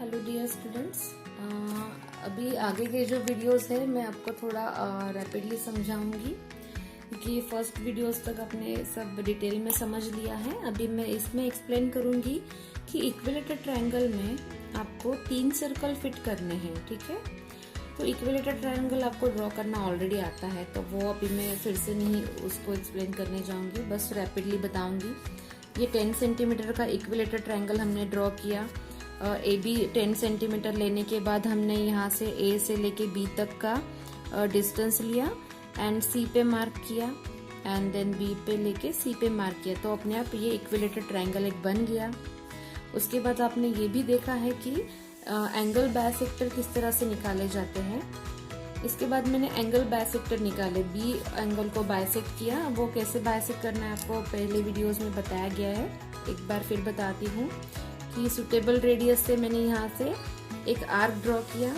Hello dear students, अभी आगे के जो वीडियोस है मैं आपको थोड़ा रैपिडली समझाऊंगी क्योंकि फर्स्ट वीडियोस तक आपने सब डिटेल में समझ लिया है। अभी मैं इसमें एक्सप्लेन करूंगी कि इक्विलेटरल ट्रायंगल में आपको 3 सर्कल फिट करने हैं। ठीक है, तो इक्विलेटरल ट्रायंगल आपको ड्रॉ करना ऑलरेडी आता है, तो वो अभी मैं फिर से नहीं उसको एक्सप्लेन करने जाऊंगी, बस रैपिडली बताऊंगी। ये 10 सेंटीमीटर का इक्विलेटरल ट्रायंगल हमने ड्रॉ किया। ए बी 10 सेंटीमीटर लेने के बाद हमने यहाँ से ए से लेके बी तक का डिस्टेंस लिया एंड सी पे मार्क किया एंड देन बी पे लेके सी पे मार्क किया, तो अपने आप ये इक्विलेटरल ट्रायंगल एक बन गया। उसके बाद आपने ये भी देखा है कि एंगल बायसेक्टर किस तरह से निकाले जाते हैं। इसके बाद मैंने एंगल बायसेक्टर निकाले, बी एंगल को बायसेक्ट किया। वो कैसे बायसेक्ट करना है आपको पहले वीडियोस में बताया गया है, एक बार फिर बताती हूँ कि सुटेबल रेडियस से मैंने यहाँ से एक आर्क ड्रॉ किया,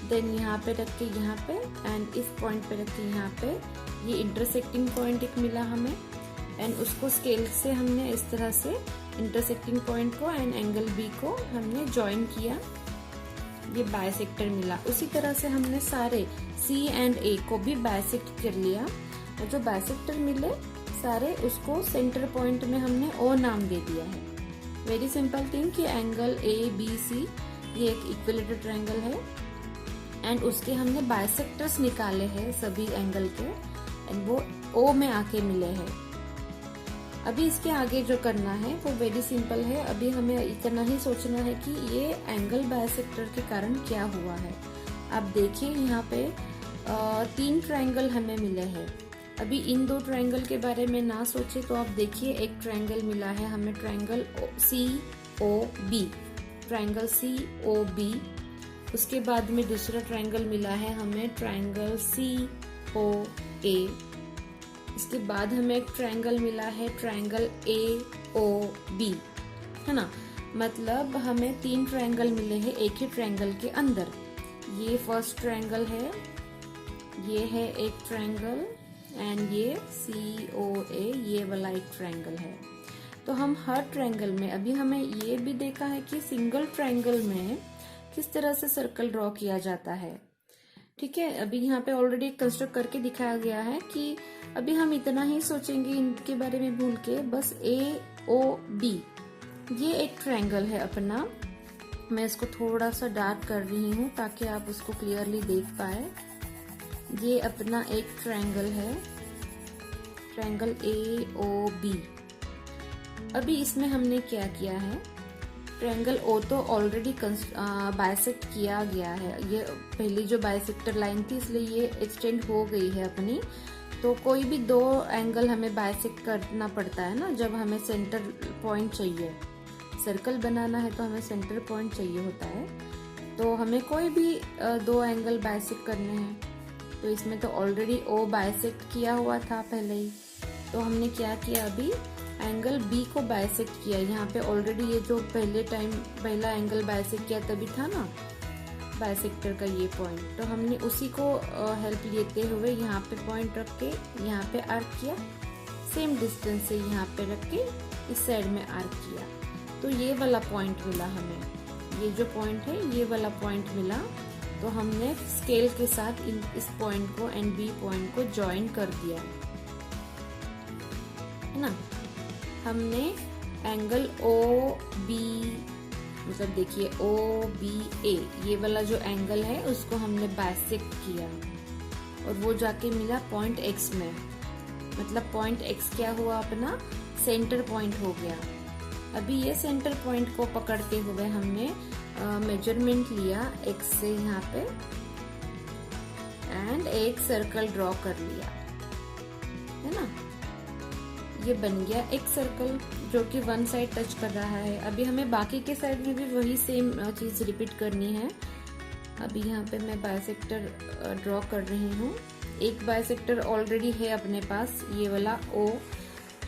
देन यहाँ पे रख के यहाँ पे एंड इस पॉइंट पे रख के यहाँ पे ये इंटरसेक्टिंग पॉइंट एक मिला हमें एंड उसको स्केल से हमने इस तरह से इंटरसेक्टिंग पॉइंट को एंड एंगल बी को हमने ज्वाइन किया, ये बायसेक्टर मिला। उसी तरह से हमने सारे सी एंड ए को भी बायसेक्ट कर लिया और जो बायसेक्टर मिले सारे उसको सेंटर पॉइंट में हमने ओ नाम दे दिया है। वेरी सिंपल थिंग कि एंगल ए बी सी ये एक इक्विलेटरल ट्रायंगल है एंड उसके हमने बायसेक्टर्स निकाले हैं सभी एंगल के एंड वो ओ में आके मिले हैं। अभी इसके आगे जो करना है वो वेरी सिंपल है। अभी हमें इतना ही सोचना है कि ये एंगल बायसेक्टर के कारण क्या हुआ है। आप देखिए यहाँ पे 3 ट्रायंगल हमें मिले हैं। अभी इन 2 ट्रायंगल के बारे में ना सोचे तो आप देखिए एक ट्रायंगल मिला है हमें, triangle C O B, triangle C O B. उसके बाद में दूसरा ट्रायंगल मिला है हमें, ट्रायंगल सी ओ ए। इसके बाद हमें एक ट्रायंगल मिला है ट्रायंगल ए ओ बी, है ना। मतलब हमें 3 ट्रायंगल मिले हैं एक ही ट्रायंगल के अंदर। ये फर्स्ट ट्रायंगल है, ये है एक ट्रायंगल एंड ये सी ओ ए, ये वाला एक ट्रायंगल है। तो हम हर ट्रायंगल में, अभी हमें ये भी देखा है कि सिंगल ट्रायंगल में किस तरह से सर्कल ड्रॉ किया जाता है। ठीक है, अभी यहाँ पे ऑलरेडी कंस्ट्रक्ट करके दिखाया गया है कि अभी हम इतना ही सोचेंगे इनके बारे में भूल के, बस ए ओ बी ये एक ट्रायंगल है अपना। मैं इसको थोड़ा सा डार्क कर रही हूँ ताकि आप उसको क्लियरली देख पाए। ये अपना एक ट्रायंगल है, ट्रायंगल ए ओ बी। अभी इसमें हमने क्या किया है, ट्रायंगल ओ तो ऑलरेडी बायसेक्ट किया गया है, ये पहली जो बायसेक्टर लाइन थी इसलिए ये एक्सटेंड हो गई है अपनी। तो कोई भी 2 एंगल हमें बायसेक्ट करना पड़ता है ना, जब हमें सेंटर पॉइंट चाहिए। सर्कल बनाना है तो हमें सेंटर पॉइंट चाहिए होता है, तो हमें कोई भी 2 एंगल बायसेक्ट करने हैं। तो इसमें तो ऑलरेडी ओ बायसेक्ट किया हुआ था पहले ही, तो हमने क्या किया, अभी एंगल बी को बायसेक्ट किया। यहाँ पे ऑलरेडी ये जो पहला एंगल बायसेक्ट किया तभी था ना बायसेक्टर का ये पॉइंट, तो हमने उसी को हेल्प लेते हुए यहाँ पे पॉइंट रख के यहाँ पे आर्क किया, सेम डिस्टेंस से यहाँ पे रख के इस साइड में आर्क किया। तो ये वाला पॉइंट मिला हमें, ये जो पॉइंट है ये वाला पॉइंट मिला। तो हमने स्केल के साथ इस पॉइंट को एंड बी पॉइंट को ज्वाइन कर दिया है ना। हमने एंगल ओ बी, मतलब देखिए ओ बी ए, ये वाला जो एंगल है उसको हमने बायसेक्ट किया और वो जाके मिला पॉइंट एक्स में। मतलब पॉइंट एक्स क्या हुआ, अपना सेंटर पॉइंट हो गया। अभी ये सेंटर पॉइंट को पकड़ते हुए हमने मेजरमेंट लिया एक्स से यहाँ पे एंड एक सर्कल ड्रॉ कर लिया, है ना। ये बन गया एक सर्कल जो कि 1 साइड टच कर रहा है। अभी हमें बाकी के साइड में भी वही सेम चीज रिपीट करनी है। अभी यहाँ पे मैं बायसेक्टर ड्रॉ कर रही हूँ। एक बायसेक्टर ऑलरेडी है अपने पास, ये वाला ओ,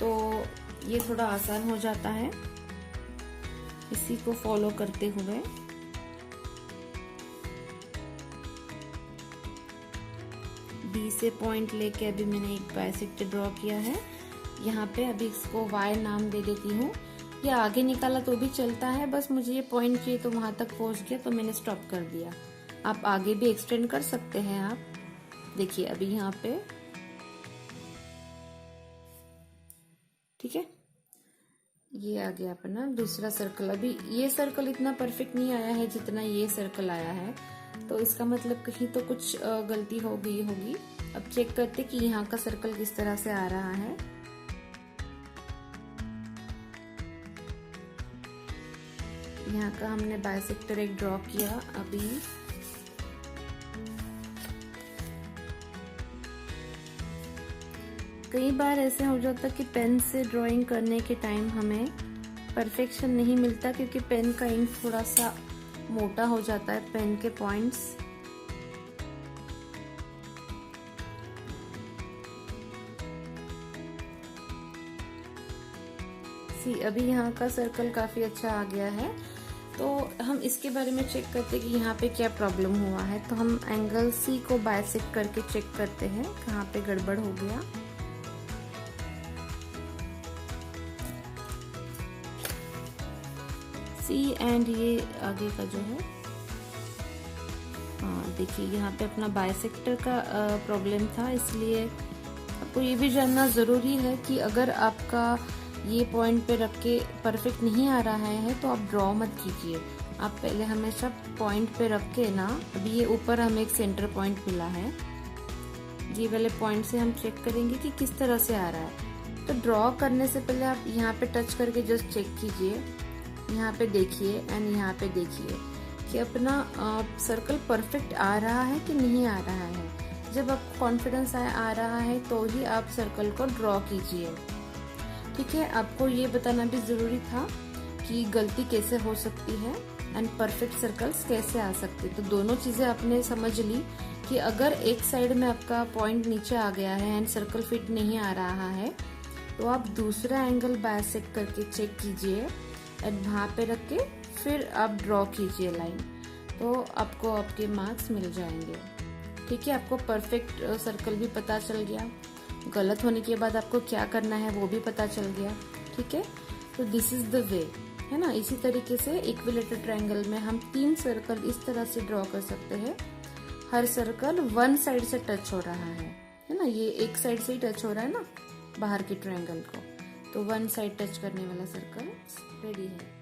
तो ये थोड़ा आसान हो जाता है इसी को फॉलो करते हुए। बी से पॉइंट लेके अभी मैंने एक बायसेक्टर ड्रॉ किया है यहाँ पे। अभी इसको वाई नाम दे देती हूँ। या आगे निकाला तो भी चलता है, बस मुझे ये पॉइंट चाहिए तो वहां तक पहुंच गया तो मैंने स्टॉप कर दिया। आप आगे भी एक्सटेंड कर सकते हैं। आप देखिए अभी यहाँ पे ठीक है, ये आ गया अपना दूसरा सर्कल। अभी ये सर्कल इतना परफेक्ट नहीं आया है जितना ये सर्कल आया है, तो इसका मतलब कहीं तो कुछ गलती हो गई होगी। अब चेक करते कि यहाँ का सर्कल किस तरह से आ रहा है। यहाँ का हमने बाइसेक्टर एक ड्रॉ किया। अभी कई बार ऐसे हो जाता कि पेन से ड्राइंग करने के टाइम हमें परफेक्शन नहीं मिलता, क्योंकि पेन का इंक थोड़ा सा मोटा हो जाता है, पेन के पॉइंट्स। अभी यहाँ का सर्कल काफी अच्छा आ गया है, तो हम इसके बारे में चेक करते हैं कि यहाँ पे क्या प्रॉब्लम हुआ है। तो हम एंगल सी को बाइसेक्ट करके चेक करते हैं कहाँ पे गड़बड़ हो गया। सी एंड ये आगे का जो है, हाँ देखिए यहाँ पे अपना बाइसेक्टर का प्रॉब्लम था। इसलिए आपको ये भी जानना जरूरी है कि अगर आपका ये पॉइंट पे रख के परफेक्ट नहीं आ रहा है तो आप ड्रॉ मत कीजिए। आप पहले हमेशा पॉइंट पे रख के ना, अभी ये ऊपर हमें एक सेंटर पॉइंट मिला है, ये वाले पॉइंट से हम चेक करेंगे कि किस तरह से आ रहा है। तो ड्रॉ करने से पहले आप यहाँ पे टच करके जस्ट चेक कीजिए, यहाँ पे देखिए एंड यहाँ पे देखिए कि अपना सर्कल परफेक्ट आ रहा है कि नहीं आ रहा है। जब आपको कॉन्फिडेंस आ रहा है तो ही आप सर्कल को ड्रॉ कीजिए। ठीक है, आपको ये बताना भी जरूरी था कि गलती कैसे हो सकती है एंड परफेक्ट सर्कल्स कैसे आ सकते। तो दोनों चीजें आपने समझ ली कि अगर एक साइड में आपका पॉइंट नीचे आ गया है एंड सर्कल फिट नहीं आ रहा है तो आप दूसरा एंगल बाइसेक्ट करके चेक कीजिए एंड वहां पे रख के फिर आप ड्रॉ कीजिए लाइन, तो आपको आपके मार्क्स मिल जाएंगे। ठीक है, आपको परफेक्ट सर्कल भी पता चल गया, गलत होने के बाद आपको क्या करना है वो भी पता चल गया। ठीक है, तो दिस इज द वे, है ना। इसी तरीके से इक्विलेटरल ट्रायंगल में हम 3 सर्कल इस तरह से ड्रॉ कर सकते हैं। हर सर्कल वन साइड से टच हो रहा है ना, ये एक साइड से ही टच हो रहा है ना बाहर के ट्रायंगल को, तो वन साइड टच करने वाला सर्कल रेडी है।